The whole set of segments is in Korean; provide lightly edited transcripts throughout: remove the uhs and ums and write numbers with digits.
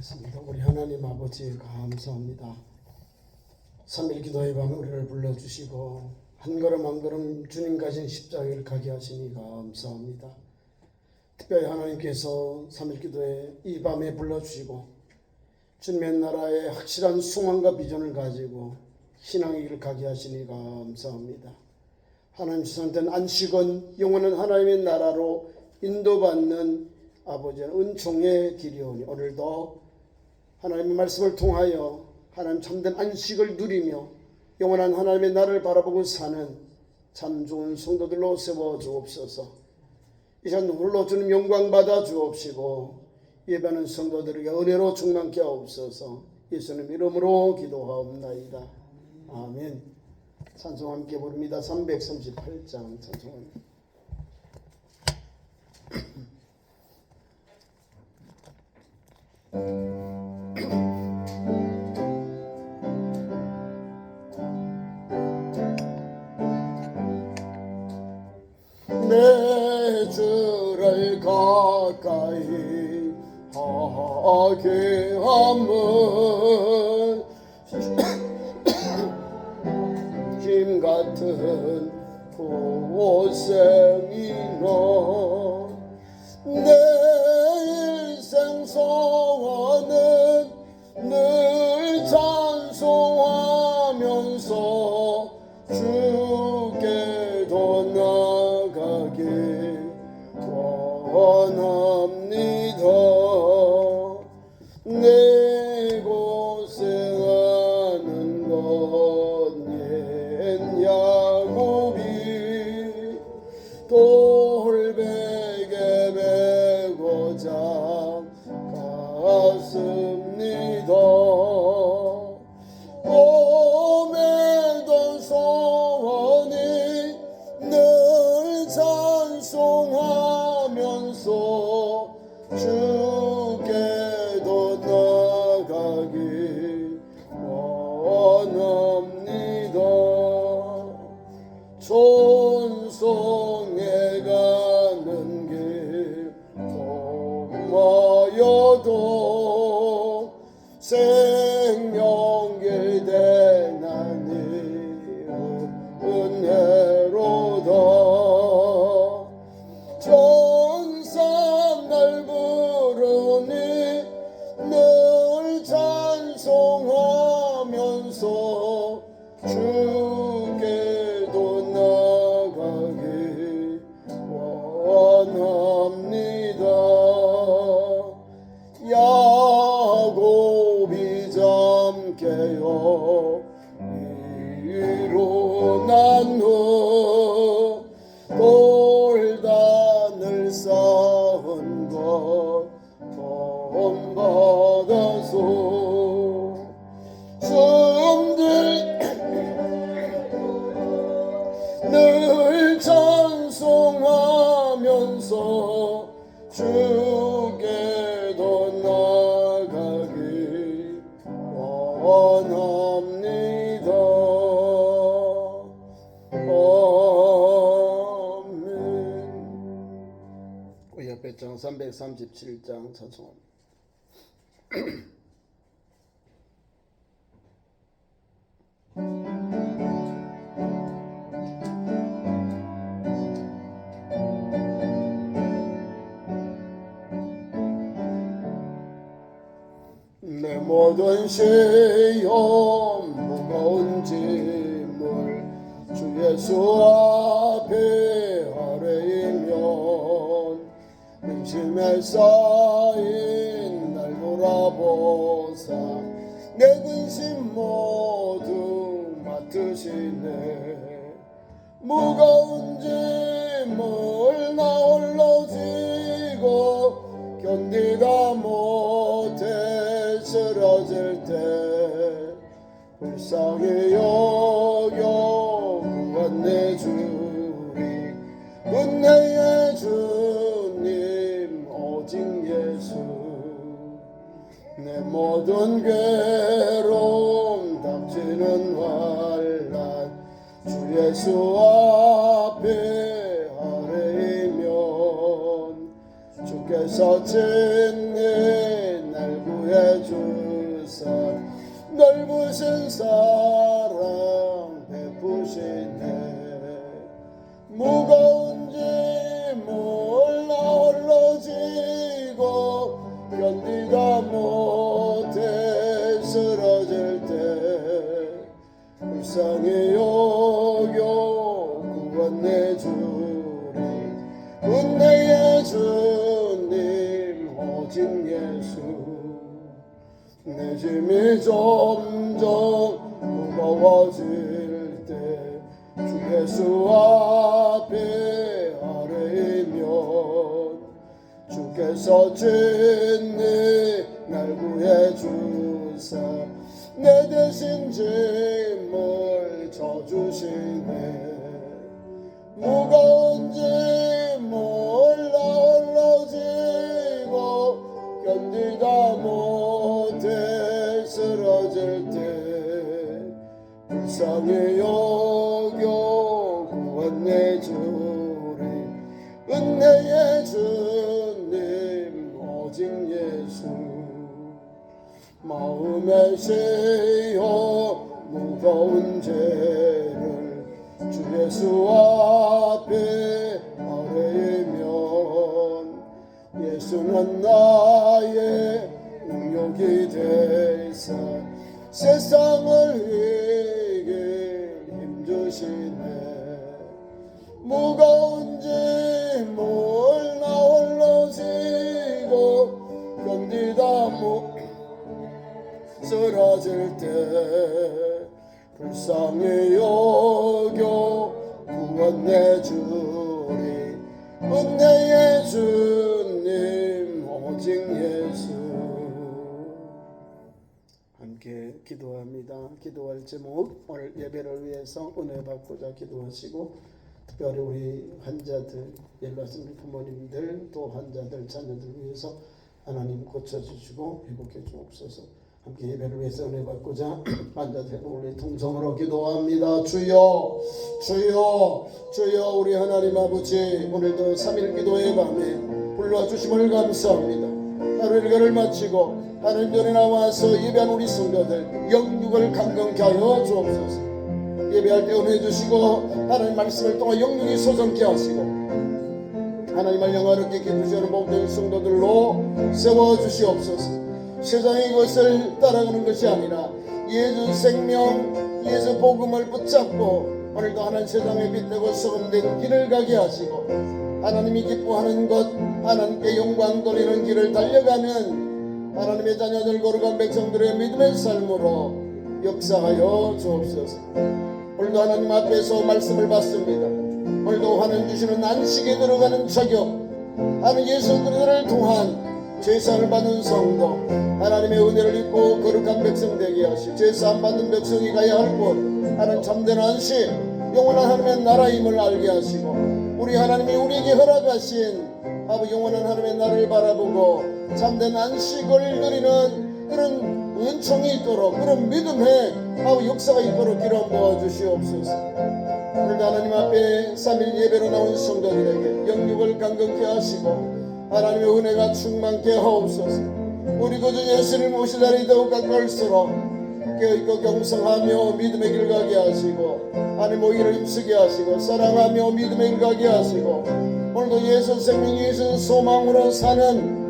기도하겠습니다. 우리 하나님 아버지 감사합니다. 3일 기도의 밤 우리를 불러주시고 한 걸음 한 걸음 주님 가신 십자가를 가게 하시니 감사합니다. 특별히 하나님께서 3일 기도에 이 밤에 불러주시고 주님의 나라의 확실한 소망과 비전을 가지고 신앙의 길을 가게 하시니 감사합니다. 하나님 주선된 안식은 영원한 하나님의 나라로 인도받는 아버지의 은총의 길이오니 오늘도 하나님의 말씀을 통하여 하나님 참된 안식을 누리며 영원한 하나님의 나라를 바라보고 사는 참 좋은 성도들로 세워 주옵소서. 이 시간 홀로 주님 영광 받아 주옵시고 예배하는 성도들에게 은혜로 충만케 하옵소서. 예수님 이름으로 기도하옵나이다. 아멘. 찬송 함께 부릅니다. 338장 찬송합니다. 내 주를 가까이 하게 함은 힘 같은 고생이노 내 일생 소원은 늘 찬송하면서 주께도 나가길 원합니다. 내 고생하는 것 옛 야곱이 돌베개 메고자 갔습니다. 오매던 소원이 늘 찬송하면서 주께도 나가길 원합니다. 존송해 가는 길 험하여도 생명길 대나니 은혜로다. 천사 날 부르니 늘 찬송하면서 주께도 나가길 원합니다. 야곱이 잠깨어 일어난 후 돌단을 쌓은 것 본받아서 숨들 늘 찬송하면서 주께도 나가길 원합니다. 아멘. 우리 옆에 장 337장 찬송합니다. 내 모든 시험 무거운 짐을 주 예수 앞에 아뢰이면 근심에 쌓인 날 돌아보사 내 근심 모두 맡으시네. 무거운 짐을 나 홀로 지고 견디다 못해 쓰러질 때 불쌍히 여겨 구원해주리. 은혜의 주님 오직 예수. 내 모든 괴로움 닥치는 환난 주 예수 앞에 아뢰이면 주께서 주께서 친히 날 구해주사 넓으신 사랑 베푸시네. 무거운지 몰라 홀로 지고 견디다 못해 쓰러질 때 불쌍히 여겨 구원해 주리 은혜의 주님 오직 예수. 내 짐이 점점 무거워질 때 주 예수 앞에 아뢰이면 주께서 친히 날 구해주사 내 대신 짐을 져주시네. 무거운지 몰라 홀로 지고 견디다 못해 쓰러질 때 불쌍히 여겨 구원해 주리 은혜의 주님 오직 예수. 마음에 씌어 무거운 죄를 주 예수 앞에 아뢰면 예수는 나의 능력이 되사 세상을 이길 힘주시네. 무거운지 몰라 홀로 지고 견디다 못 쓰러질 때 불쌍히 여겨 구원해 주리 은혜의 주님 오직 예수. 함께 기도합니다. 기도할 제목 오늘 예배를 위해서 은혜 받고자 기도하시고 특별히 우리 환자들 연락선 부모님들 또 환자들 자녀들 위해서 하나님 고쳐주시고 회복해 주옵소서. 함께 예배를 위해서 은혜 받고자 환자들 우리 통성으로 기도합니다. 주여 주여 주여 우리 하나님 아버지 오늘도 3일 기도의 밤에 불러주심을 감사합니다. 하루 일과를 마치고 하나님 전에 나와서 예배한 우리 성도들 영육을 강건케 하여 주옵소서. 예배할 때 은혜 주시고 하나님 말씀을 통해 영육이 소성케 하시고 하나님을 영화롭게 기쁘시는 모든 성도들로 세워주시옵소서. 세상의 것을 따라가는 것이 아니라 예수 생명 예수 복음을 붙잡고 오늘도 하나님 세상에 빛내고 소금된 길을 가게 하시고 하나님이 기뻐하는 것 하나님께 영광 돌리는 길을 달려가면 하나님의 자녀들 거룩한 백성들의 믿음의 삶으로 역사하여 주옵소서. 오늘도 하나님 앞에서 말씀을 받습니다. 오늘도 하나님 주시는 안식에 들어가는 자격 하나님 예수 그리스도를 통한 제사를 받는 성도 하나님의 은혜를 입고 거룩한 백성 되게 하시고 제사 받는 백성이 가야 할 곳 하나님 참된 안식 영원한 하나님의 나라임을 알게 하시고 우리 하나님이 우리에게 허락하신 아버지 영원한 하나님의 나라를 바라보고 참된 안식을 누리는 그런 은총이 있도록 그런 믿음의 아버지 역사가 있도록 기름 부어 주시옵소서. 오늘도 하나님 앞에 3일 예배로 나온 성도들에게 영육을 강건케 하시고 하나님의 은혜가 충만케 하옵소서. 우리 구주 예수를 모실 날이 더욱 가까울수록 깨어있고 경성하며 믿음의 길 가게 하시고 하나님 오기를 힘쓰게 하시고 사랑하며 믿음의 길 가게 하시고 오늘도 예수 생명 예수 소망으로 사는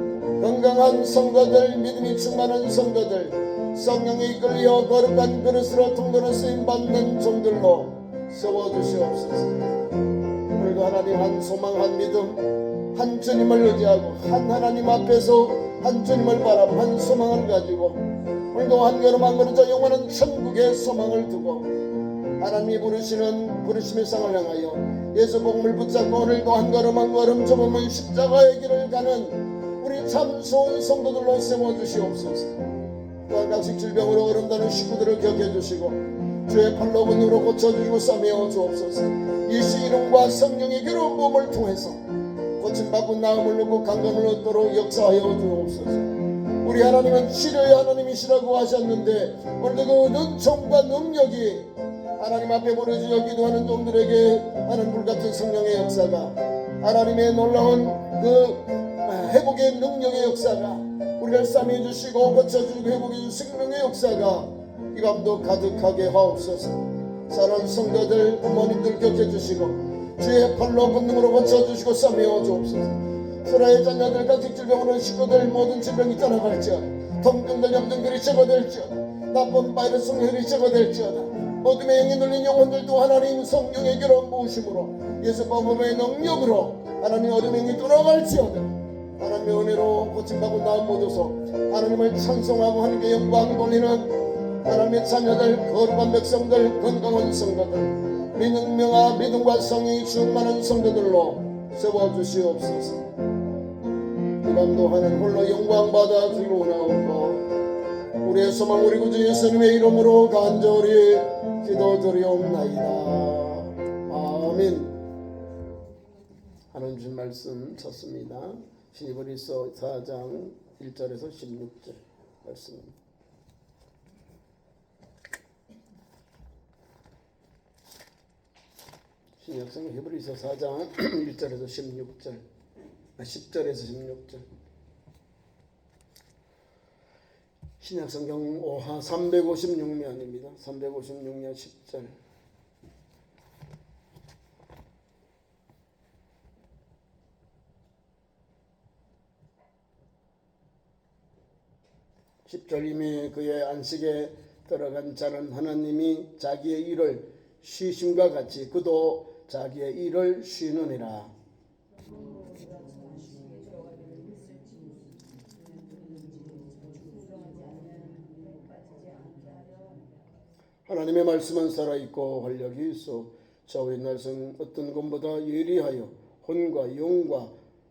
건강한 성도들 믿음이 충만한 성도들 성령에 이끌려 거룩한 그릇으로 통로를 쓰임받는 종들로 세워주시옵소서. 오늘도 하나님 한 소망 한 믿음 한 주님을 의지하고 한 하나님 앞에서 한 주님을 바라보고 한 소망을 가지고 오늘도 한 걸음 한 걸음 저 영원한 천국의 소망을 두고 하나님이 부르시는 부르심의 상을 향하여 예수 복음을 붙잡고 오늘도 한 걸음 한 걸음 좁은 십자가의 길을 가는 우리 참 좋은 성도들로 세워주시옵소서. 또한 각식 질병으로 어른다는 식구들을 격해주시고 주의 팔로 근으로 고쳐주시고 싸매어 주옵소서. 예수 이름과 성령의 괴로운 몸을 통해서 고침받고 나음을 얻고 강건을 얻도록 역사하여 주옵소서. 우리 하나님은 치료의 하나님이시라고 하셨는데 오늘도 그 은총과 능력이 하나님 앞에 보내주여 기도하는 종들에게 하는 불같은 성령의 역사가 하나님의 놀라운 그 회복의 능력의 역사가 우리를 싸매어 주시고 고쳐주고 회복해 주시고 생명의 역사가 이 밤도 가득하게 하옵소서. 사랑하는 성도들 부모님들 격려주시고 주의 팔로 권능으로 고쳐주시고 싸매어 주옵소서. 서로의 자녀들 각종 질병으로 식구들 모든 질병이 떠나갈지어다. 통증들 염증들이 제거될지어다. 나쁜 바이러스 성혈이 제거될지어다. 어둠의 영이 눌린 영혼들도 하나님 성령의 괴로운 부으심으로 예수 보험의 능력으로 하나님 어둠의 영이 떠나갈지어다. 하나님의 은혜로 고침받고 나음 얻어서 하나님을 찬송하고 하나님께 영광 돌리는 하나님의 자녀들 거룩한 백성들 건강한 성도들 믿음과 믿음과 성령이 충만한 성도들로 세워주시옵소서. 이 밤도 하나님 홀로 영광 받아 주기로 원하옵고 우리의 소망 우리 구주 예수님의 이름으로 간절히 기도드리옵나이다. 아멘. 하나님 주신 말씀 찾습니다. 히브리서 4장 1절에서 16절 말씀입니다. 신약성 히브리서 4장 1절에서 16절 10절에서 16절 신약성경 오하 356면입니다. 356면 10절 10절 이미 그의 안식에 들어간 자는 하나님이 자기의 일을 쉬심과 같이 그도 자기의 일을 쉬느니라. 하나님의 말씀은 살아있고 활력이 있어 좌우의 날선 어떤 것보다 예리하여 혼과 영과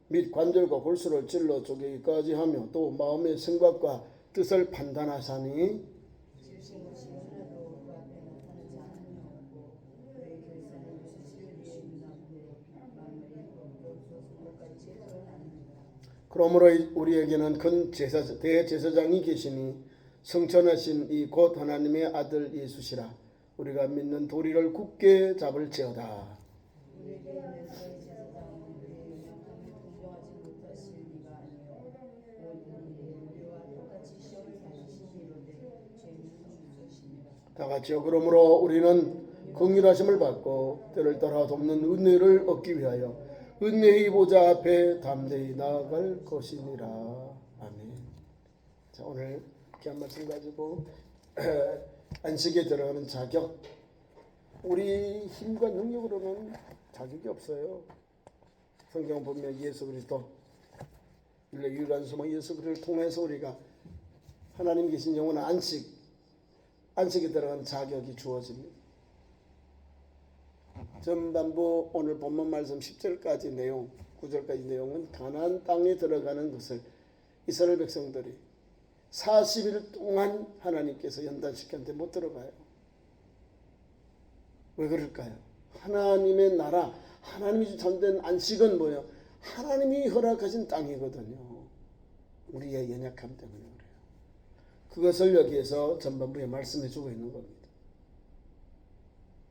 및 관절과 골수를 찔러 쪼개기까지 하며 또 마음의 생각과 뜻을 판단하사니 그러므로 우리에게는 큰 대제사장이 계시니 성천하신 이 곧 하나님의 아들 예수시라. 우리가 믿는 도리를 굳게 잡을지어다. 다 같이요. 그러므로 우리는 긍휼하심을 받고 때를 따라 돕는 은혜를 얻기 위하여 은혜의 보좌 앞에 담대히 나아갈 것이니라. 아멘. 자, 오늘 귀한 말씀 가지고 안식에 들어가는 자격. 우리 힘과 능력으로는 자격이 없어요. 성경 보면 예수 그리스도 유일한 소망 예수 그리스도를 통해서 우리가 하나님 계신 영원한 안식에 들어가는 자격이 주어집니다. 전반부 오늘 본문 말씀 10절까지 내용, 9절까지 내용은 가나안 땅에 들어가는 것을 이스라엘 백성들이 40일 동안 하나님께서 연단시켰는데 못 들어가요. 왜 그럴까요? 하나님의 나라, 하나님이 전된 안식은 뭐예요? 하나님이 허락하신 땅이거든요. 우리의 연약함 때문에 그래요. 그것을 여기에서 전반부에 말씀해 주고 있는 겁니다.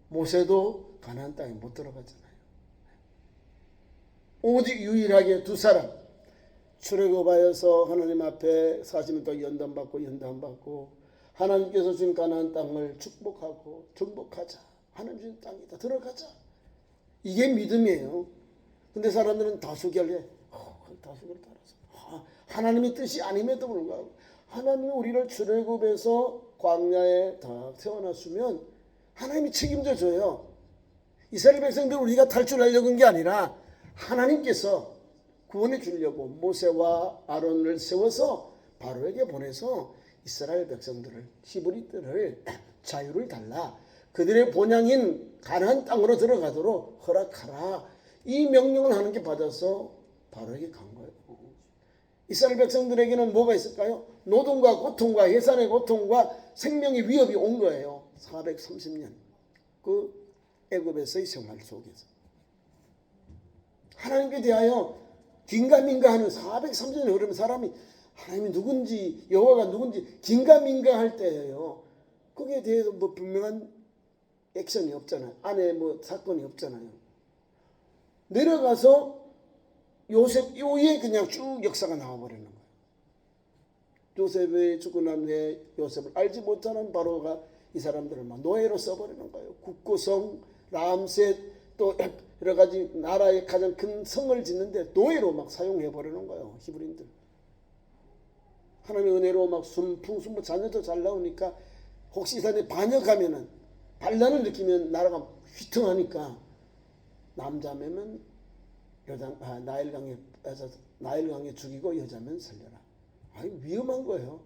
모세도 가나안 땅에 못 들어갔잖아요. 오직 유일하게 두 사람 출애굽하여서 하나님 앞에 40년 동안 연단받고 하나님께서 주신 가나안 땅을 축복하고 정복하자. 하나님 주신 땅이다. 들어가자. 이게 믿음이에요. 근데 사람들은 다수결에 다수결 따라서 하나님의 뜻이 아님에도 불구하고 하나님이 우리를 출애굽해서 광야에 다 세워놨으면 하나님이 책임져 줘요. 이스라엘 백성들 우리가 탈출하려고 한 게 아니라 하나님께서 구원해 주려고 모세와 아론을 세워서 바로에게 보내서 이스라엘 백성들을 히브리들을 자유를 달라 그들의 본향인 가나안 땅으로 들어가도록 허락하라. 이 명령을 하나님께 받아서 바로에게 간 거예요. 이스라엘 백성들에게는 뭐가 있을까요? 노동과 고통과 해산의 고통과 생명의 위협이 온 거예요. 430년 그 애굽에서의 생활 속에서 하나님께 대하여 긴가민가하는 430년 흐르면 사람이 하나님이 누군지 여호와가 누군지 긴가민가할 때예요. 거기에 대해서 뭐 분명한 액션이 없잖아요. 안에 뭐 사건이 없잖아요. 내려가서 요셉 이후에 그냥 쭉 역사가 나와버리는 거예요. 요셉이 죽고 난 후에 요셉을 알지 못하는 바로가 이 사람들을 막 노예로 써버리는 거예요. 국고성, 람셋, 또 여러 가지 나라의 가장 큰 성을 짓는데 노예로 막 사용해버리는 거예요. 히브리인들. 하나님의 은혜로 막 순풍순부 자녀도 잘 나오니까 혹시 이 사람이 반역하면은 반란을 느끼면 나라가 휘청하니까 남자면 나일강에 죽이고 여자면 살려라. 아니 위험한 거예요.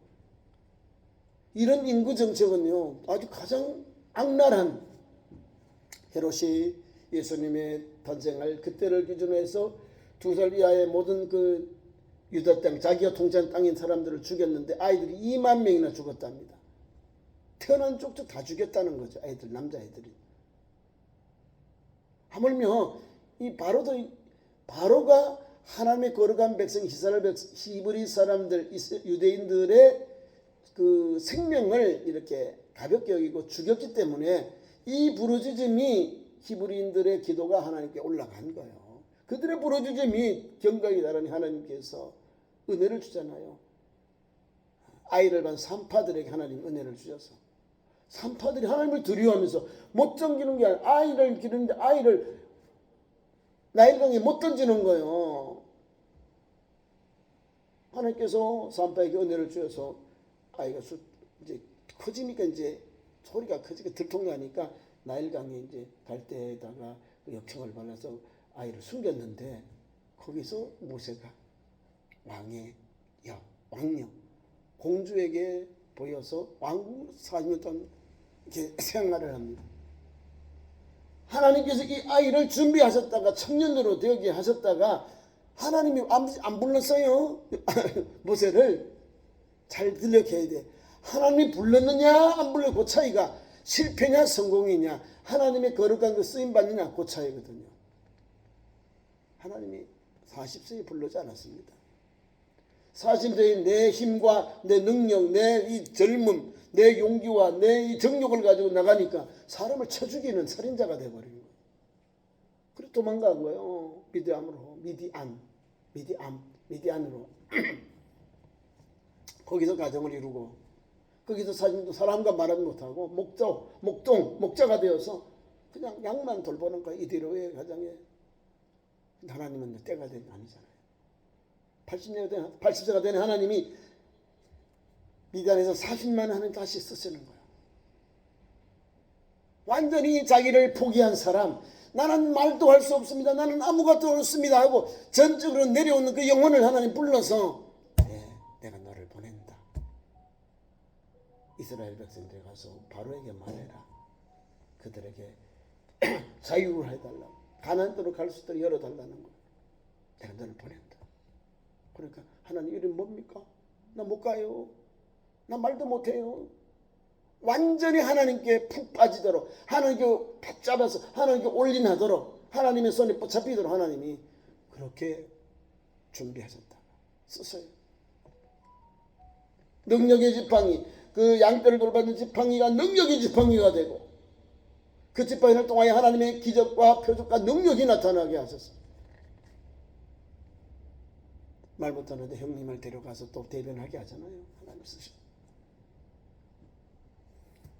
이런 인구 정책은요 아주 가장 악랄한 헤롯이 예수님의 탄생할 그때를 기준으로 해서 2살 이하의 모든 그 유다 땅 자기가 통치한 땅인 사람들을 죽였는데 아이들이 2만 명이나 죽었답니다. 태어난 쪽쪽 다 죽였다는 거죠. 아이들 남자애들이. 하물며 이 바로가 하나님의 거룩한 백성 히브리 사람들 유대인들의 그 생명을 이렇게 가볍게 여기고 죽였기 때문에 이 부르짖음이 히브리인들의 기도가 하나님께 올라간 거예요. 그들의 부르짖음이 경각이 다르니 하나님께서 은혜를 주잖아요. 아이를 반 산파들에게 하나님 은혜를 주셔서 산파들이 하나님을 두려워하면서 못 던지는 게 아니라 아이를 기르는데 아이를 나일강에 못 던지는 거예요. 하나님께서 산파에게 은혜를 주셔서 아이가 이제 커지니까 이제 소리가 커지고 들통나니까 나일강에 이제 갈대에다가 역청을 발라서 아이를 숨겼는데 거기서 모세가 왕녀 공주에게 보여서 왕국 40년 동안 이렇게 생활을 합니다. 하나님께서 이 아이를 준비하셨다가 청년으로 되게 하셨다가 하나님이 안 불렀어요. 모세를 잘 들려야 돼. 하나님이 불렀느냐 안 불렀냐 그 차이가 실패냐 성공이냐 하나님의 거룩한 그 쓰임받느냐 그 차이거든요. 하나님이 40세에 불러지 않았습니다. 40세에 내 힘과 내 능력, 내 이 젊음, 내 용기와 내 이 정욕을 가지고 나가니까 사람을 쳐 죽이는 살인자가 돼버린 거예요. 그래서 도망간 거예요. 미디안으로. 거기서 가정을 이루고 거기서 사람과 말하지 못하고 목자가 되어서 그냥 양만 돌보는 거예요. 이대로의 가정에. 하나님은 때가 된 게 아니잖아요. 80세가 된 하나님이 미디안에서 40만 하나님 다시 쓰시는 거예요. 완전히 자기를 포기한 사람, 나는 말도 할 수 없습니다. 나는 아무것도 없습니다 하고 전적으로 내려오는 그 영혼을 하나님 불러서 내가 너를 보낸다. 이스라엘 백성들에 가서 바로에게 말해라. 그들에게 자유를 해달라. 가나안 땅으로 갈 수 있도록 열어달라는 거예요. 내가 너를 보낸다. 그러니까 하나님 이름 뭡니까? 나 못 가요. 나 말도 못해요. 완전히 하나님께 푹 빠지도록 하나님께 붙잡아서 하나님께 올인하도록 하나님의 손에 붙잡히도록 하나님이 그렇게 준비하셨다. 쓰세요. 능력의 지팡이, 그 양떼를 돌받는 지팡이가 능력의 지팡이가 되고 그 지팡이를 통하여 하나님의 기적과 표적과 능력이 나타나게 하셨습니다. 말 못하는데 형님을 데려가서 또 대변하게 하잖아요. 하나님 쓰시고.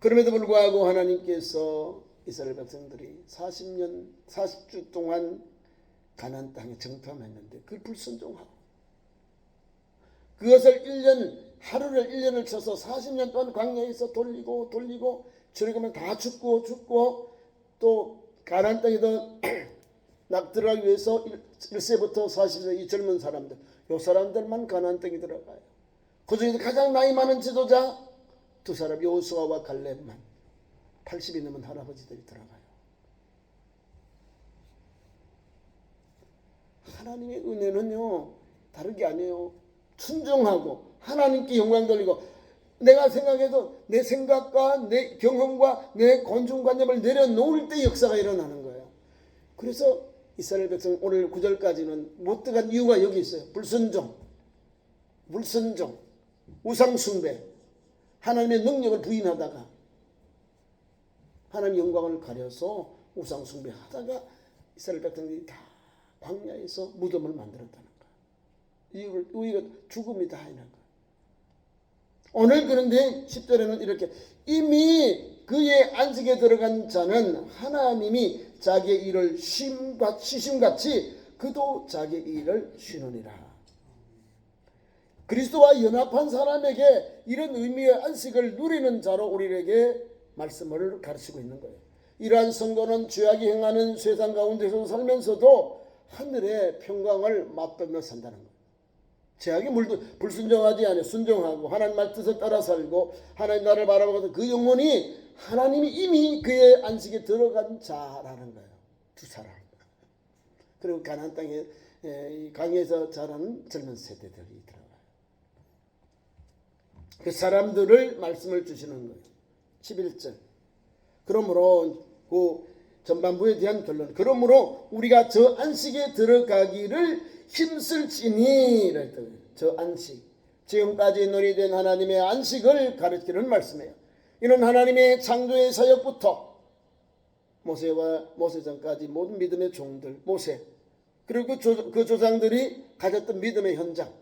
그럼에도 불구하고 하나님께서 이스라엘 백성들이 40주 동안 가나안 땅에 정탐했는데 그걸 불순종하고 그것을 하루를 1년을 쳐서 40년 동안 광야에서 돌리고 출애굽하면 다 죽고 또 가나안 땅에도 들어가기 위해서 1세부터 40세 이 젊은 사람들 요 사람들만 가나안 땅에 들어가요. 그중에서 가장 나이 많은 지도자 두 사람 여호수아와 갈렙만 80이 넘은 할아버지들이 들어가요. 하나님의 은혜는요 다른 게 아니에요. 순종하고 하나님께 영광 돌리고 내가 생각해도 내 생각과 내 경험과 내 고정관념을 내려놓을 때 역사가 일어나는 거예요. 그래서 이스라엘 백성 오늘 9절까지는 못 들어간 이유가 여기 있어요. 불순종, 우상숭배, 하나님의 능력을 부인하다가 하나님의 영광을 가려서 우상숭배하다가 이스라엘 백성들이 다 광야에서 무덤을 만들었다는 거예요. 우리가 죽음이다 하는 거예요. 오늘 그런데 10절에는 이렇게 이미 그의 안식에 들어간 자는 하나님이 자기의 일을 쉬심같이 그도 자기의 일을 쉬느니라. 그리스도와 연합한 사람에게 이런 의미의 안식을 누리는 자로 우리에게 말씀을 가르치고 있는 거예요. 이러한 성도는 죄악이 행하는 세상 가운데서 살면서도 하늘의 평강을 맛보며 산다는 거예요. 죄악이 불순종하지 않아 순종하고 하나님 말 뜻을 따라 살고 하나님 나를 바라보고 그 영혼이 하나님이 이미 그의 안식에 들어간 자라는 거예요. 두 사람. 그리고 가나안 땅에 강에서 자라는 젊은 세대들이 들어가요. 그 사람들을 말씀을 주시는 거예요. 11절. 그러므로 그 전반부에 대한 결론. 그러므로 우리가 저 안식에 들어가기를 힘쓸지니 저 안식. 지금까지 논의된 하나님의 안식을 가르치는 말씀이에요. 이는 하나님의 창조의 사역부터 모세와 모세 전까지 모든 믿음의 종들 모세 그리고 그 조상들이 가졌던 믿음의 현장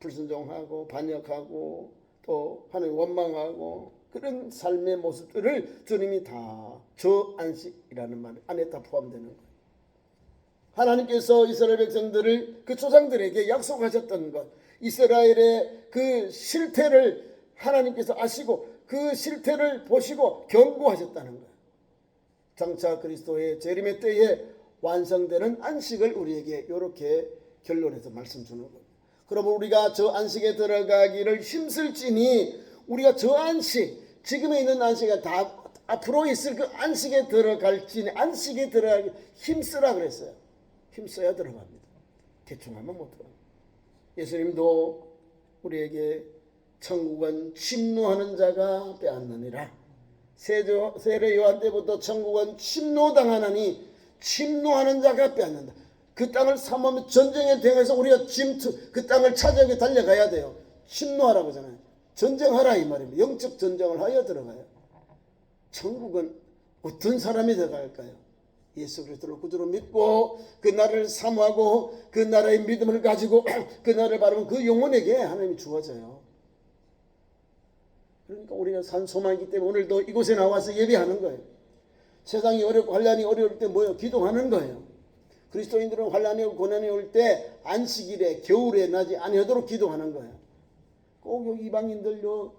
불순종하고 반역하고 또 하나님 원망하고 그런 삶의 모습들을 주님이 다 저 안식이라는 말 안에 다 포함되는 거예요. 하나님께서 이스라엘 백성들을 그 조상들에게 약속하셨던 것 이스라엘의 그 실태를 하나님께서 아시고 그 실태를 보시고 경고하셨다는 거예요. 장차 그리스도의 재림의 때에 완성되는 안식을 우리에게 이렇게 결론해서 말씀 주는 거예요. 그러면 우리가 저 안식에 들어가기를 힘쓸지니 우리가 저 안식 지금에 있는 안식이 다 앞으로 있을 그 안식에 들어갈지니 안식에 들어가기 힘쓰라 그랬어요. 힘써야 들어갑니다. 대충 하면 못 들어갑니다. 예수님도 우리에게 천국은 침노하는 자가 빼앗느니라. 세례 요한 때부터 천국은 침노당하나니 침노하는 자가 빼앗는다. 그 땅을 삼으면 전쟁에 대해서 우리가 그 땅을 차지하게 달려가야 돼요. 침노하라고 하잖아요. 전쟁하라 이 말입니다. 영적 전쟁을 하여 들어가요. 천국은 어떤 사람이 들어갈까요? 예수 그리스도를 구주로 믿고 그 나라를 사모하고 그 나라의 믿음을 가지고 그 나라를 바라보는 그 영혼에게 하나님이 주어져요. 그러니까 우리가 산 소망이기 때문에 오늘도 이곳에 나와서 예배하는 거예요. 세상이 어렵고 환란이 어려울 때 뭐예요? 기도하는 거예요. 그리스도인들은 환란이 오고 고난이 올 때 안식일에 겨울에 나지 아니하도록 기도하는 거예요. 꼭 이방인들요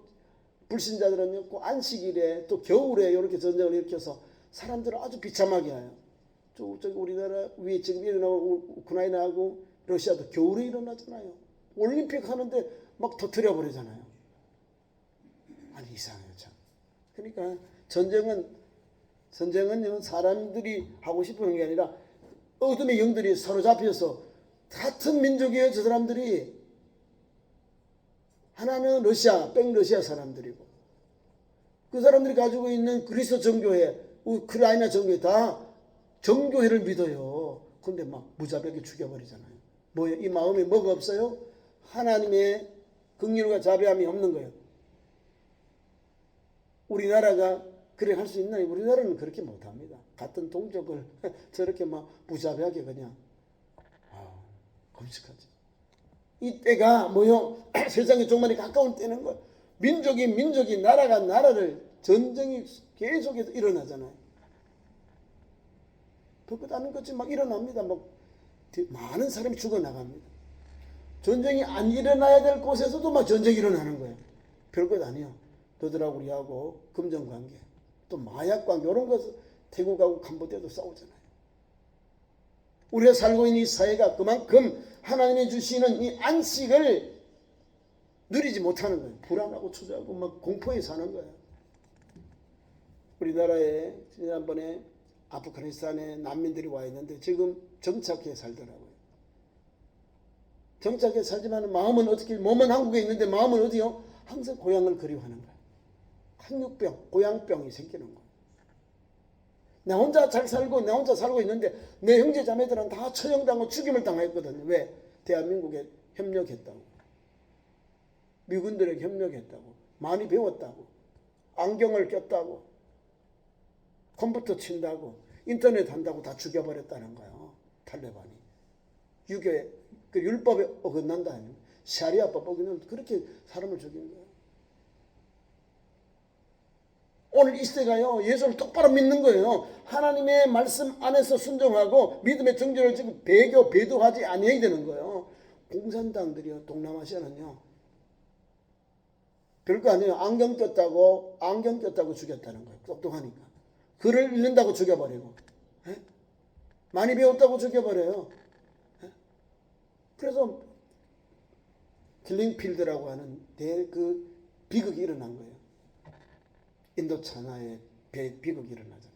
불신자들은요 꼭 안식일에 또 겨울에 이렇게 전쟁을 일으켜서 사람들을 아주 비참하게 해요. 저기 우리나라 위에 지금 일어나고 우크라이나하고 러시아도 겨울에 일어나잖아요. 올림픽 하는데 막 터뜨려 버리잖아요. 아니 이상해요 참. 그러니까 전쟁은요 사람들이 하고 싶은 게 아니라 어둠의 영들이 사로잡혀서 같은 민족이에요. 저 사람들이 하나는 러시아 사람들이고 그 사람들이 가지고 있는 그리스도 정교회 우크라이나 정교회 다 정교회를 믿어요. 근데 막 무자비하게 죽여버리잖아요. 뭐예요? 이 마음에 뭐가 없어요? 하나님의 긍휼과 자비함이 없는 거예요. 우리나라가 그래 할 수 있나요? 우리나라는 그렇게 못합니다. 같은 동족을 저렇게 막 무자비하게 그냥 검색하지. 이때가 뭐요? 세상의 종말이 가까운 때는 거예요. 민족이 나라가 나라를 전쟁이 계속해서 일어나잖아요. 별것 아닌 것이 막 일어납니다. 막 많은 사람이 죽어나갑니다. 전쟁이 안 일어나야 될 곳에서도 막 전쟁이 일어나는 거예요. 별것 아니에요. 너들하고 우리하고 금전관계 또 마약관계 이런 것 태국하고 캄보디아도 싸우잖아요. 우리가 살고 있는 이 사회가 그만큼 하나님이 주시는 이 안식을 누리지 못하는 거예요. 불안하고 초조하고 막 공포에 사는 거예요. 우리나라에 지난번에 아프가니스탄에 난민들이 와 있는데 지금 정착해 살더라고요. 정착해 살지만 마음은 어떻게 몸은 한국에 있는데 마음은 어디요? 항상 고향을 그리워하는 거예요. 한육병, 고향병이 생기는 거예요. 나 혼자 잘 살고 나 혼자 살고 있는데 내 형제 자매들은 다 처형당하고 죽임을 당했거든요. 왜? 대한민국에 협력했다고. 미군들에게 협력했다고. 많이 배웠다고. 안경을 꼈다고. 컴퓨터 친다고. 인터넷 한다고 다 죽여버렸다는 거예요. 탈레반이. 유교에 그 율법에 어긋난다. 샤리아법 어긋난 그렇게 사람을 죽인 거예요. 오늘 이 시대가요, 예수를 똑바로 믿는 거예요. 하나님의 말씀 안에서 순종하고 믿음의 정죄를 지금 배도하지 아니해야 되는 거예요. 공산당들이요, 동남아시아는요, 별거 아니에요. 안경 꼈다고 죽였다는 거예요. 똑똑하니까. 글을 읽는다고 죽여버리고, 에? 많이 배웠다고 죽여버려요. 에? 그래서 킬링필드라고 하는 그 비극이 일어난 거예요. 인도 차나에 비극이 일어나잖아요.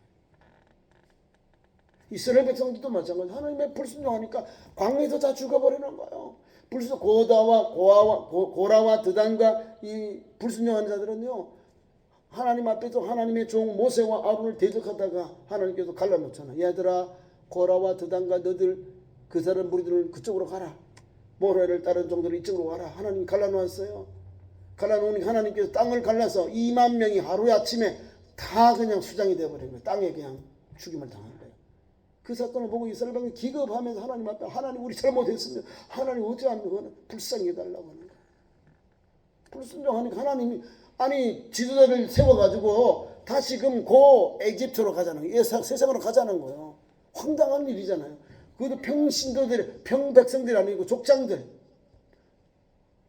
이스라엘 백성들도 마찬가지. 하나님의 불순종하니까 광야에서 다 죽어버리는 거예요. 고라와 드단과 이 불순종하는 자들은요, 하나님 앞에서 하나님의 종 모세와 아론을 대적하다가 하나님께서 갈라놓잖아. 얘들아, 고라와 드단과 너들 그 사람 무리들을 그쪽으로 가라. 모세를 따른 종들을 이쪽으로 가라. 하나님 갈라놓았어요. 갈라놓으니 하나님께서 땅을 갈라서 2만 명이 하루에 아침에 다 그냥 수장이 되어버린 거예요. 땅에 그냥 죽임을 당한 거예요. 그 사건을 보고 이스라엘 백성이 기겁하면서 하나님 앞에, 하나님 우리 잘못했습니다. 하나님 어찌하면 불쌍히 해달라고 하는 거예요. 불순종하니까 하나님이 지도자를 세워가지고 다시금 에집트로 가자는 거예요. 세상으로 가자는 거예요. 황당한 일이잖아요. 그것도 평신도들, 평백성들이 아니고 족장들.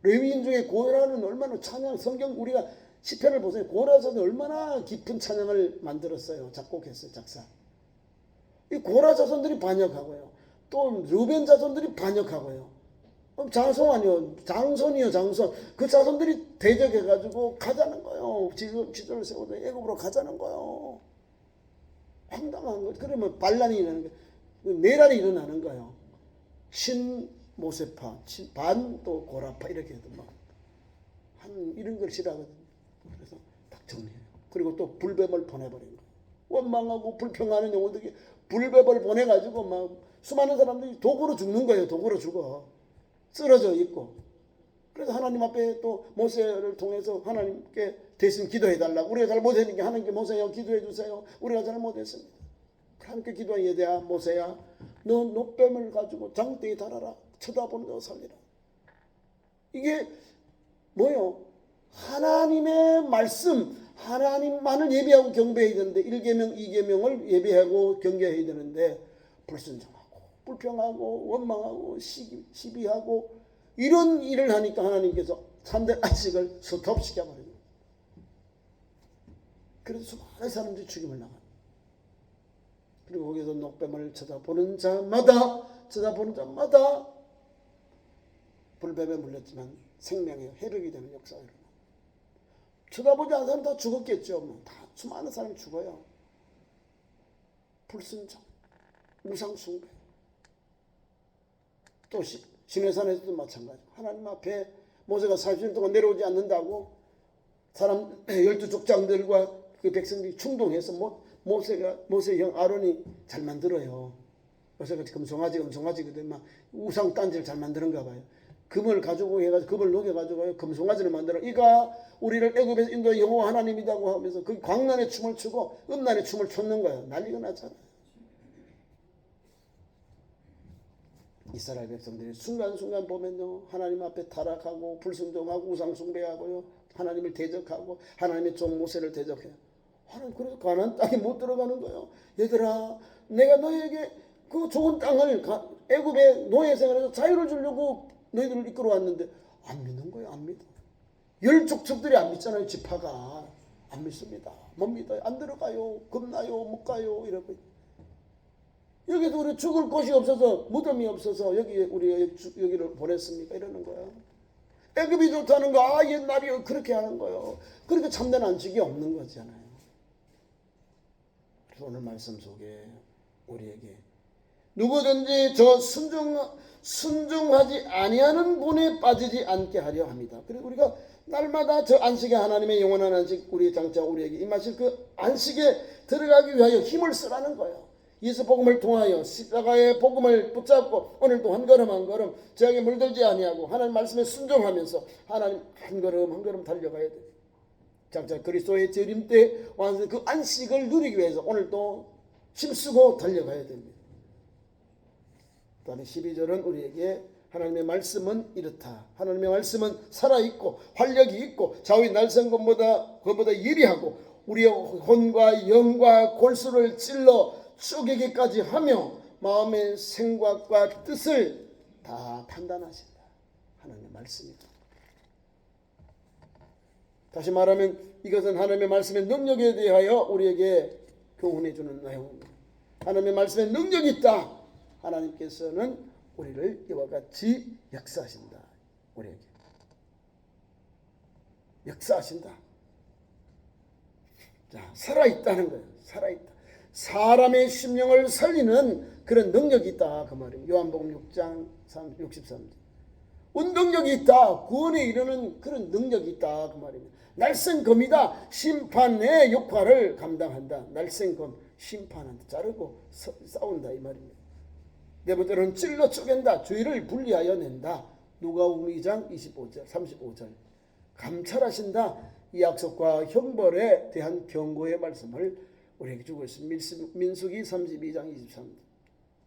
레위인 중에 고라는 얼마나 찬양, 성경 우리가 시편을 보세요. 고라자는 얼마나 깊은 찬양을 만들었어요. 작곡했어요. 작사. 이 고라 자손들이 반역하고요. 또 르벤 자손들이 반역하고요. 장손이요. 그 자손들이 대적해가지고 가자는 거예요. 지도를 세워서 애굽으로 가자는 거예요. 황당한 거. 그러면 반란이 일어나는 거예요. 내란이 일어나는 거예요. 모세파, 반 또 고라파 이렇게 해도 이런 걸 싫어하거든요. 그래서 딱 정리해요. 그리고 또 불뱀을 보내버린 거예요. 원망하고 불평하는 영혼들이 불뱀을 보내가지고 수많은 사람들이 독으로 죽는 거예요. 독으로 죽어. 쓰러져 있고. 그래서 하나님 앞에 또 모세를 통해서 하나님께 대신 기도해달라고. 우리가 잘못했으니까 하나님께 모세여 기도해 주세요. 우리가 잘못했습니다. 하나님께 기도한 예대야, 모세야, 너 노뱀을 가지고 장대에 달아라. 쳐다보는 거 살리라. 이게 뭐요? 하나님의 말씀, 하나님만을 예배하고 경배해야 되는데 1계명, 2계명을 예배하고 경배해야 되는데 불순종하고 불평하고 원망하고 시비하고 이런 일을 하니까 하나님께서 3대 안식을 스톱시켜버려요. 그래서 수많은 사람들이 죽임을 당합니다. 그리고 거기서 녹뱀을 쳐다보는 자마다 불뱀에 물렸지만 생명에 해롭이 되는 역사가 일어나. 쳐다보지 않은 사람 다 죽었겠죠. 다 수많은 사람이 죽어요. 불순종, 우상숭배. 또 시내산에서도 마찬가지. 하나님 앞에 모세가 40년 동안 내려오지 않는다고 사람 12족장들과 그 백성들이 충동해서 모세 형 아론이 잘 만들어요. 모세가 금송아지거든. 우상 딴지를 잘 만드는가 봐요. 금을 가지고 해가지고 금을 녹여가지고 금송아지를 만들어. 이가 우리를 애굽에서 인도한 여호와 하나님이라고 하면서 그 광란의 춤을 추고 음란의 춤을 췄는 거예요. 난리가 났잖아요. 이스라엘 백성들이 순간순간 보면요, 하나님 앞에 타락하고 불순종하고 우상숭배하고요, 하나님을 대적하고 하나님의 종 모세를 대적해요. 하나님 그래서 가나안 땅에 못 들어가는 거예요. 얘들아, 내가 너희에게 그 좋은 땅을 애굽의 노예 생활에서 자유를 주려고 너희들을 이끌어 왔는데 안 믿는 거예요. 안 믿어. 10족속들이 안 믿잖아요. 지파가 안 믿습니다. 못 믿어요. 안 들어가요. 겁나요. 못 가요. 이러고 여기도 우리 죽을 곳이 없어서 무덤이 없어서 여기를 보냈습니까? 이러는 거예요. 애굽이 좋다는 거 옛날이요. 그렇게 하는 거예요. 그러니까 참된 안식이 없는 거잖아요. 그래서 오늘 말씀 속에 우리에게 누구든지 저 순종하지 아니하는 분에 빠지지 않게 하려 합니다. 그리고 우리가 날마다 저 안식에 하나님의 영원한 안식 우리의 장차 우리에게 임하실 그 안식에 들어가기 위하여 힘을 쓰라는 거예요. 예수 복음을 통하여 십자가의 복음을 붙잡고 오늘도 한 걸음 한 걸음 죄악에 물들지 아니하고 하나님 말씀에 순종하면서 하나님 한 걸음 한 걸음 달려가야 돼요. 장차 그리스도의 재림 때 완전 그 안식을 누리기 위해서 오늘도 힘쓰고 달려가야 됩니다. 그다음에 12절은 우리에게 하나님의 말씀은 이렇다. 하나님의 말씀은 살아있고 활력이 있고 좌우의 날선 것보다 예리하고 우리의 혼과 영과 골수를 찔러 쪼개기까지 하며 마음의 생각과 뜻을 다 판단하신다. 하나님의 말씀이다. 다시 말하면 이것은 하나님의 말씀의 능력에 대하여 우리에게 교훈해 주는 내용입니다. 하나님의 말씀에 능력이 있다. 하나님께서는 우리를 이와 같이 역사하신다. 우리에게 역사하신다. 자, 살아있다는 거예요. 살아있다. 사람의 심령을 살리는 그런 능력이 있다. 그 말이에요. 요한복음 6장 63절. 운동력이 있다. 구원에 이르는 그런 능력이 있다. 그 말입니다. 날쌘검이다. 심판의 역할을 감당한다. 날쌘검, 심판한다. 자르고 싸운다 이 말입니다. 네 번째로는 찔러 쪼갠다. 죄를 분리하여 낸다. 누가복음 2장 25절, 35절. 감찰하신다. 이 약속과 형벌에 대한 경고의 말씀을 우리에게 주고 있습니다. 민수기 32장 23절.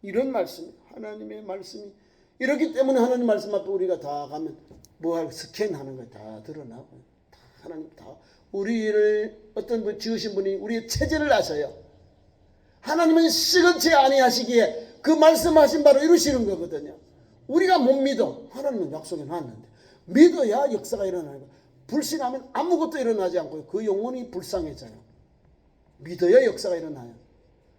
이런 말씀, 하나님의 말씀이 이렇기 때문에 하나님 말씀 앞에 우리가 다 가면 뭐할 스캔하는 거 다 드러나고 다 하나님 다 우리를 어떤 분 지으신 분이 우리의 체질을 아셔요. 하나님은 시건치 아니하시기에 그 말씀하신 바로 이루시는 거거든요. 우리가 못 믿어. 하나님은 약속해 놨는데 믿어야 역사가 일어나는 거예요. 불신하면 아무것도 일어나지 않고 그 영혼이 불쌍해져요. 믿어야 역사가 일어나요.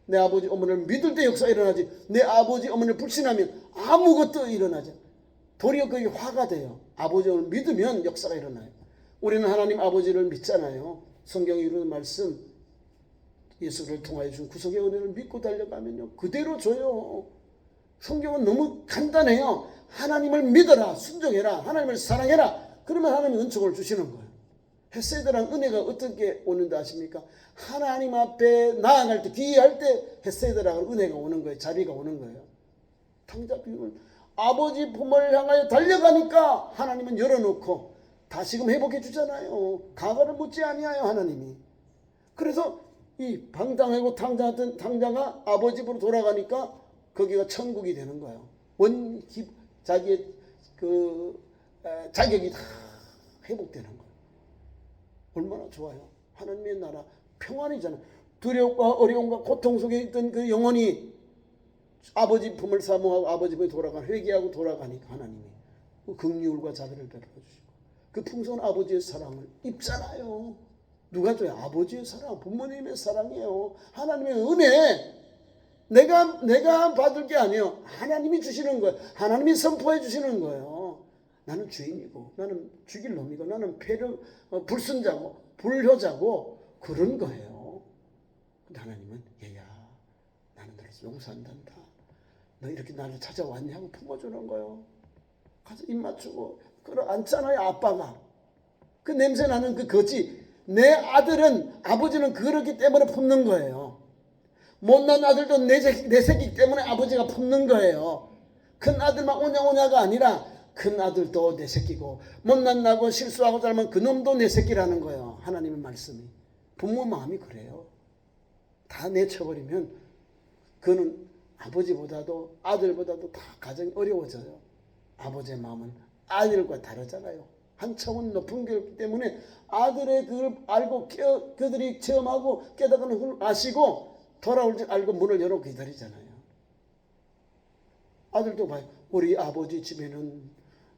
내 아버지 어머니를 믿을 때 역사가 일어나지 내 아버지 어머니를 불신하면 아무것도 일어나죠. 도리어 그게 화가 돼요. 아버지를 믿으면 역사가 일어나요. 우리는 하나님 아버지를 믿잖아요. 성경에 이루는 말씀 예수를 통하여 준 구속의 은혜를 믿고 달려가면요 그대로 줘요. 성경은 너무 간단해요. 하나님을 믿어라, 순종해라, 하나님을 사랑해라. 그러면 하나님이 은총을 주시는 거예요. 헤세드란 은혜가 어떻게 오는지 아십니까? 하나님 앞에 나아갈 때, 기회할 때 헤세드라는 은혜가 오는 거예요. 자비가 오는 거예요. 당자 비유는 아버지 품을 향하여 달려가니까 하나님은 열어놓고 다시금 회복해 주잖아요. 가가를 묻지 아니하여 하나님이. 그래서 이 방탕하고 탕자하던 당자가 아버지 집으로 돌아가니까 거기가 천국이 되는 거예요. 자기의 자격이 다 회복되는 거예요. 얼마나 좋아요. 하나님의 나라 평안이잖아요. 두려움과 어려움과 고통 속에 있던 그 영혼이 아버지 품을 사모하고 아버지 품에 회개하고 돌아가니까 하나님이 그 긍휼과 자비를 베풀어주시고 그 풍성한 아버지의 사랑을 입잖아요. 누가 줘요? 아버지의 사랑, 부모님의 사랑이에요. 하나님의 은혜. 내가 받을 게 아니에요. 하나님이 주시는 거예요. 하나님이 선포해 주시는 거예요. 나는 죄인이고 나는 죽일 놈이고 나는 불순자고 불효자고 그런 거예요. 근데 하나님은 얘야 나는 너를 용서한단다. 너 이렇게 나를 찾아왔냐고 품어주는 거예요. 가서 입 맞추고 끌어안잖아요. 아빠가 그 냄새 나는 그 거지. 내 아들은 아버지는 그렇기 때문에 품는 거예요. 못난 아들도 내 새끼 때문에 아버지가 품는 거예요. 큰 아들만 오냐오냐가 아니라 큰 아들도 내 새끼고 못난 나고 실수하고 잘못 그놈도 내 새끼라는 거예요. 하나님의 말씀이. 부모 마음이 그래요. 다 내쳐버리면 그는 아버지보다도 아들보다도 다 가정이 어려워져요. 아버지의 마음은 아들과 다르잖아요. 한 차원 높은 거기 때문에 아들의 그걸 알고 그들이 체험하고 깨닫는 걸 아시고 돌아올 줄 알고 문을 열어놓고 기다리잖아요. 아들도 봐요. 우리 아버지 집에는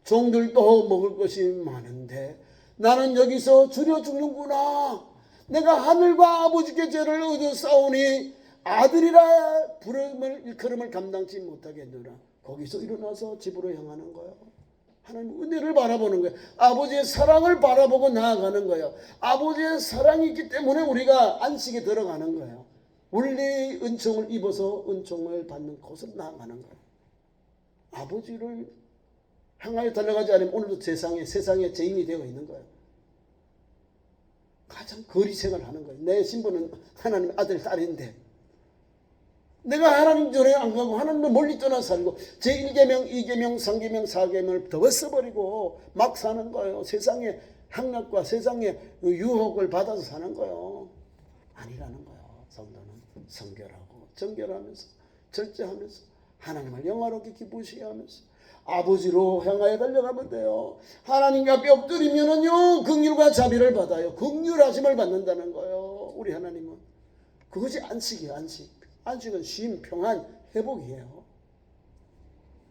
종들도 먹을 것이 많은데 나는 여기서 줄여 죽는구나. 내가 하늘과 아버지께 죄를 얻어 싸우니 아들이라 일컬음을 감당치 못하겠노라. 거기서 일어나서 집으로 향하는 거예요. 하나님 은혜를 바라보는 거예요. 아버지의 사랑을 바라보고 나아가는 거예요. 아버지의 사랑이 있기 때문에 우리가 안식에 들어가는 거예요. 원래의 은총을 입어서 은총을 받는 곳으로 나아가는 거예요. 아버지를 향하여 달려가지 않으면 오늘도 세상에 죄인이 되어 있는 거예요. 가장 거리 생활을 하는 거예요. 내 신분은 하나님의 아들, 딸인데 내가 하나님 전에 안 가고 하나님을 멀리 떠나 살고 제1계명, 2계명, 3계명, 4계명을 더 써버리고 막 사는 거예요. 세상의 향락과 세상의 유혹을 받아서 사는 거예요. 아니라는 거예요. 성도는 성결하고 정결하면서 절제하면서 하나님을 영화롭게 기쁘시게 하면서 아버지로 향하여 달려가면 돼요. 하나님과 뼈들이면은요 긍휼과 자비를 받아요. 긍휼하심을 받는다는 거예요. 우리 하나님은 그것이 안식이에요. 안식은 쉼, 평안, 회복이에요.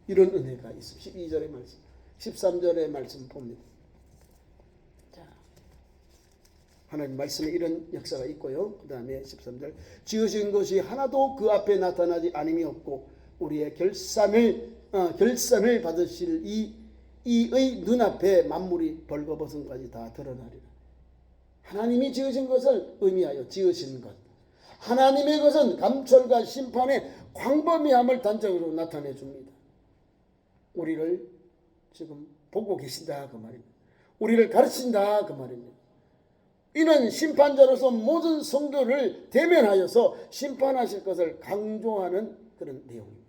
이런 은혜가 있습니다. 12절의 말씀, 13절의 말씀 봅니다. 자, 하나님 말씀에 이런 역사가 있고요. 그 다음에 13절, 지으신 것이 하나도 그 앞에 나타나지 않음이 없고 우리의 결산을 받으실 이의 눈앞에 만물이 벌거벗은까지 다 드러나리라. 하나님이 지으신 것을 의미하여 지으신 것, 하나님의 것은 감찰과 심판의 광범위함을 단적으로 나타내 줍니다. 우리를 지금 보고 계신다 그 말입니다. 우리를 가르친다 그 말입니다. 이는 심판자로서 모든 성도를 대면하여서 심판하실 것을 강조하는 그런 내용입니다.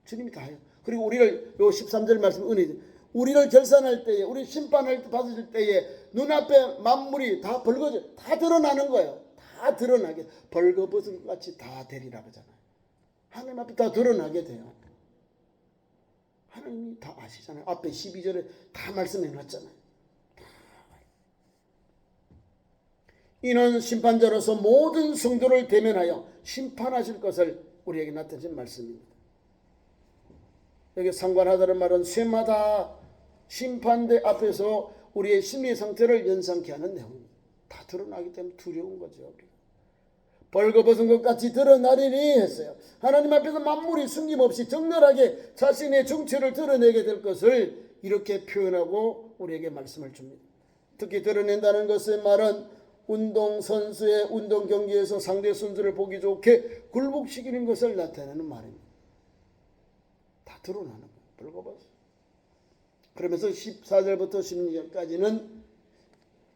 주님이 다 해요. 그리고 우리를 요 13절 말씀 은혜죠. 우리를 결산할 때에, 우리 심판을 받으실 때에 눈앞에 만물이 다 벌거져 다 드러나는 거예요. 다 드러나게 벌거벗은 것 같이 다 되리라 그러잖아요. 하나님 앞에 다 드러나게 돼요. 하나님이 다 아시잖아요. 앞에 12절에 다 말씀해 놨잖아요. 이는 심판자로서 모든 성도를 대면하여 심판하실 것을 우리에게 나타내신 말씀입니다. 여기 상관하다는 말은 쇠마다 심판대 앞에서 우리의 심리 상태를 연상케 하는 내용입니다. 다 드러나기 때문에 두려운 거죠. 우리가. 벌거벗은 것 같이 드러나리니 했어요. 하나님 앞에서 만물이 숨김없이 적나라하게 자신의 정체를 드러내게 될 것을 이렇게 표현하고 우리에게 말씀을 줍니다. 특히 드러낸다는 것의 말은 운동선수의 운동 경기에서 상대 선수를 보기 좋게 굴복시키는 것을 나타내는 말입니다. 다 드러나는 거예요. 벌거벗어. 그러면서 14절부터 16절까지는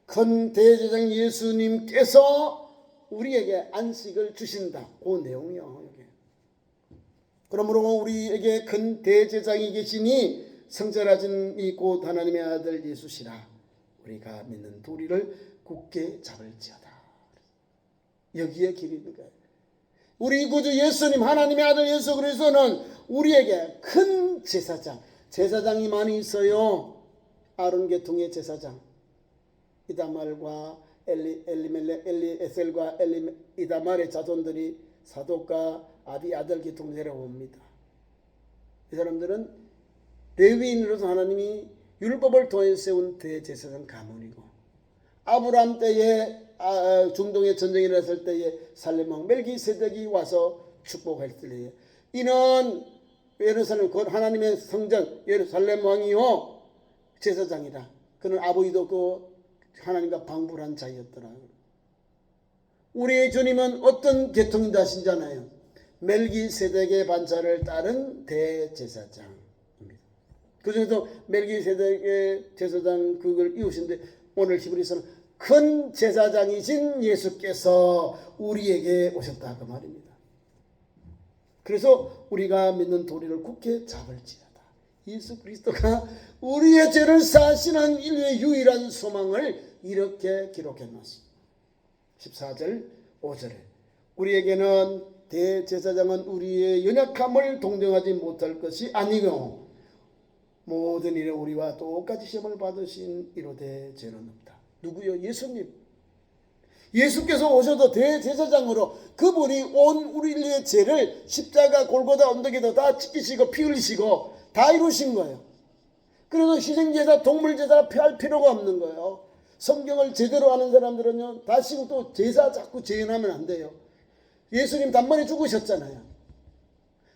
큰 대제사장 예수님께서 우리에게 안식을 주신다. 그 내용이요. 여기. 그러므로 우리에게 큰 대제사장이 계시니 성전하신 이 곧 하나님의 아들 예수시라. 우리가 믿는 도리를 굳게 잡을지어다. 여기에 길이 있는 거예요. 우리 구주 예수님 하나님의 아들 예수 그리스도는 우리에게 큰 제사장, 제사장이 많이 있어요. 아론 계통의 제사장 이다말과 엘리에셀과 이다말의 자손들이 사독과 아비아들 계통 내려옵니다. 이 사람들은 레위인으로서 하나님이 율법을 통해 세운 대제사장 가문이고 아브라함 때에 중동의 전쟁이 일어났을 때에 살렘 왕 멜기세덱이 와서 축복할 때에 이는 예루살렘 하나님의 성전 예루살렘 왕이요 제사장이라. 그는 아버지도 그 하나님과 방불한 자였더라. 우리의 주님은 어떤 계통인지 아시잖아요. 멜기세덱의 반차를 따른 대제사장입니다. 그 중에서 멜기세덱의 제사장 그걸 이웃인데 오늘 히브리서는 큰 제사장이신 예수께서 우리에게 오셨다 그 말입니다. 그래서 우리가 믿는 도리를 굳게 잡을지어다. 예수 그리스도가 우리의 죄를 사하시는 인류의 유일한 소망을 이렇게 기록해 놨습니다. 14절 5절에 우리에게는 대제사장은 우리의 연약함을 동정하지 못할 것이 아니고 모든 일에 우리와 똑같이 시험을 받으신 이로되 죄는 없다. 누구요? 예수님. 예수께서 오셔도 대제사장으로 그분이 온 우리 인류의 죄를 십자가 골고다 언덕에도 다 지키시고 피 흘리시고 다 이루신 거예요. 그래서 희생제사 동물제사 할 필요가 없는 거예요. 성경을 제대로 아는 사람들은요 다시 또 제사 자꾸 재현하면 안 돼요. 예수님 단번에 죽으셨잖아요.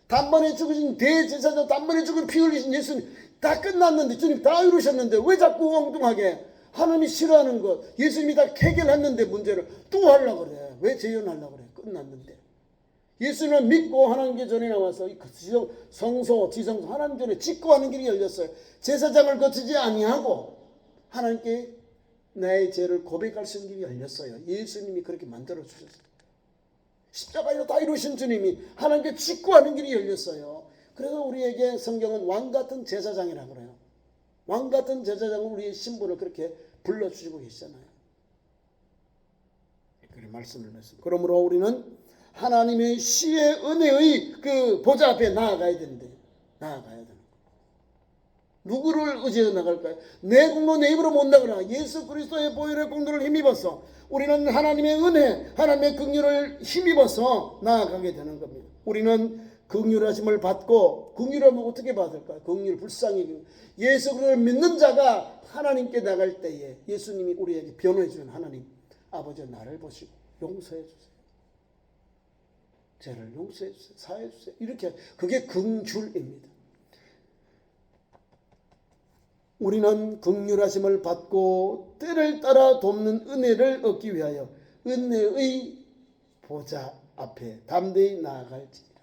단번에 죽으신 대제사장 단번에 죽은 피 흘리신 예수님 다 끝났는데 주님 다 이루셨는데 왜 자꾸 엉뚱하게 하나님이 싫어하는 것 예수님이 다 해결했는데 문제를 또 하려고 그래. 왜 재현하려고 그래. 끝났는데 예수님을 믿고 하나님께 전에 나와서 성소 지성소 하나님 전에 직구하는 길이 열렸어요. 제사장을 거치지 아니하고 하나님께 나의 죄를 고백할 수 있는 길이 열렸어요. 예수님이 그렇게 만들어 주셨어요. 십자가에서 다 이루신 주님이 하나님께 직구하는 길이 열렸어요. 그래서 우리에게 성경은 왕같은 제사장이라고 그래요. 왕같은 제사장은 우리의 신분을 그렇게 불러주시고 계시잖아요. 그래 말씀을 했습니다. 그러므로 우리는 하나님의 시의 은혜의 그 보좌 앞에 나아가야 되는데 나아가야 되는 거예요. 누구를 의지해 나갈까요? 내 공로 내 입으로 못 나가라. 예수 그리스도의 보혈의 공로를 힘입어서 우리는 하나님의 은혜, 하나님의 긍휼을 힘입어서 나아가게 되는 겁니다. 우리는 긍휼하심을 받고, 긍휼하면 어떻게 받을까요? 긍휼 불쌍히 예수 그리스도를 믿는 자가 하나님께 나갈 때에 예수님이 우리에게 변호해 주는 하나님 아버지, 나를 보시고 용서해 주세요. 죄를 용서해 주세요. 사해 주세요. 이렇게 그게 긍휼입니다. 우리는 긍휼하심을 받고 때를 따라 돕는 은혜를 얻기 위하여 은혜의 보좌 앞에 담대히 나아갈지니라.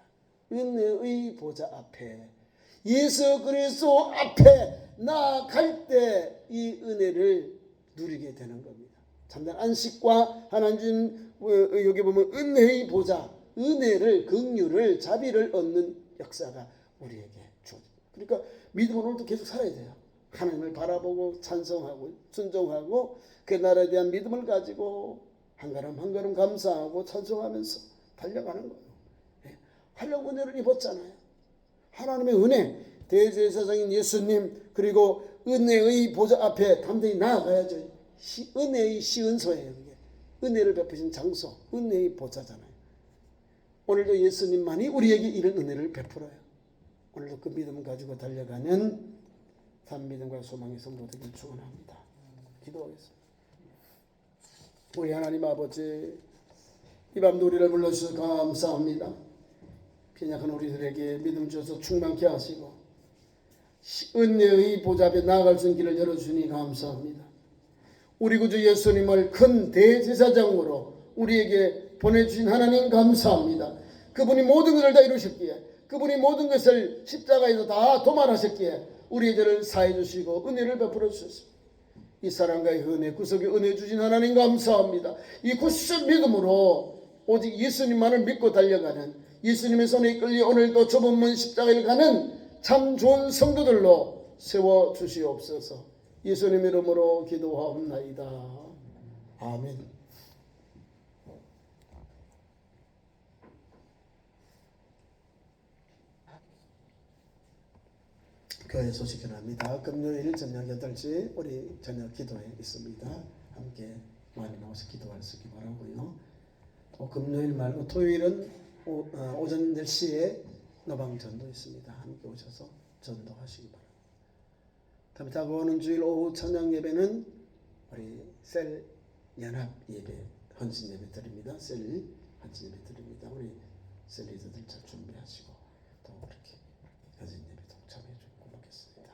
은혜의 보좌 앞에 예수 그리스도 앞에 나아갈 때 이 은혜를 누리게 되는 겁니다. 참된 안식과 하나님 여기 보면 은혜의 보좌, 은혜를 긍휼을 자비를 얻는 역사가 우리에게 주어집니다. 그러니까 믿음은 오늘도 계속 살아야 돼요. 하나님을 바라보고 찬송하고 순종하고 그 나라에 대한 믿음을 가지고 한 걸음 한 걸음 감사하고 찬송하면서 달려가는 거예요. 하려고 은혜를 입었잖아요. 하나님의 은혜, 대제사장인 예수님, 그리고 은혜의 보좌 앞에 담대히 나아가야죠. 은혜의 시은소예요. 그게 은혜를 베푸신 장소, 은혜의 보좌잖아요. 오늘도 예수님만이 우리에게 이런 은혜를 베풀어요. 오늘도 그 믿음을 가지고 달려가는 믿음과 소망의 성도 되길 축원합니다. 기도하겠습니다. 우리 하나님 아버지, 이 밤도 우리를 불러주셔서 감사합니다. 빈약한 우리들에게 믿음 주셔서 충만케 하시고 은혜의 보좌 앞에 나아갈 수 있는 길을 열어주니 감사합니다. 우리 구주 예수님을 큰 대제사장으로 우리에게 보내주신 하나님 감사합니다. 그분이 모든 것을 다 이루셨기에, 그분이 모든 것을 십자가에서 다 도말하셨기에 우리의 죄를 사해 주시고 은혜를 베풀어 주셨습니다. 이 사랑과의 은혜, 구속의 은혜 주신 하나님 감사합니다. 이 굳은 믿음으로 오직 예수님만을 믿고 달려가는, 예수님의 손에 이끌려 오늘도 좁은 문 십자가를 가는 참 좋은 성도들로 세워주시옵소서. 예수님 이름으로 기도하옵나이다. 아멘. 교회 소식 전합니다. 금요일 저녁 8시 우리 저녁 기도회 있습니다. 함께 많이 나와서 기도할 수 있기 바라고요. 또 금요일 말고 토요일은 오전 10시에 노방전도 있습니다. 함께 오셔서 전도하시기 바랍니다. 다음에 다가오는 주일 오후 찬양 예배는 우리 셀 연합 예배 헌신 예배 드립니다. 셀 헌신 예배 드립니다. 우리 셀 리더들 잘 준비하시고 또 그렇게 헌신 예배 동참해 주고 고맙겠습니다.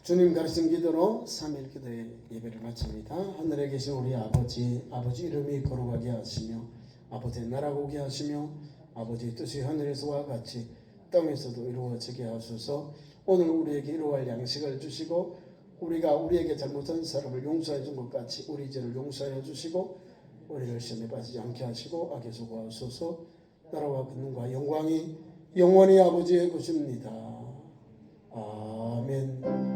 주님 가르친 기도로 3일 기도의 예배를 마칩니다. 하늘에 계신 우리 아버지 이름이 거룩하게 하시며 아버지의 나라가 오게 하시며 아버지의 뜻이 하늘에서와 같이 땅에서도 이루어지게 하소서. 오늘 우리에게 이루어갈 양식을 주시고 우리가 우리에게 잘못한 사람을 용서해 준 것 같이 우리 죄를 용서해 주시고 우리를 시험에 빠지지 않게 하시고 악에서 구하소서. 나라와 권능과 영광이 영원히 아버지의 것입니다. 아멘.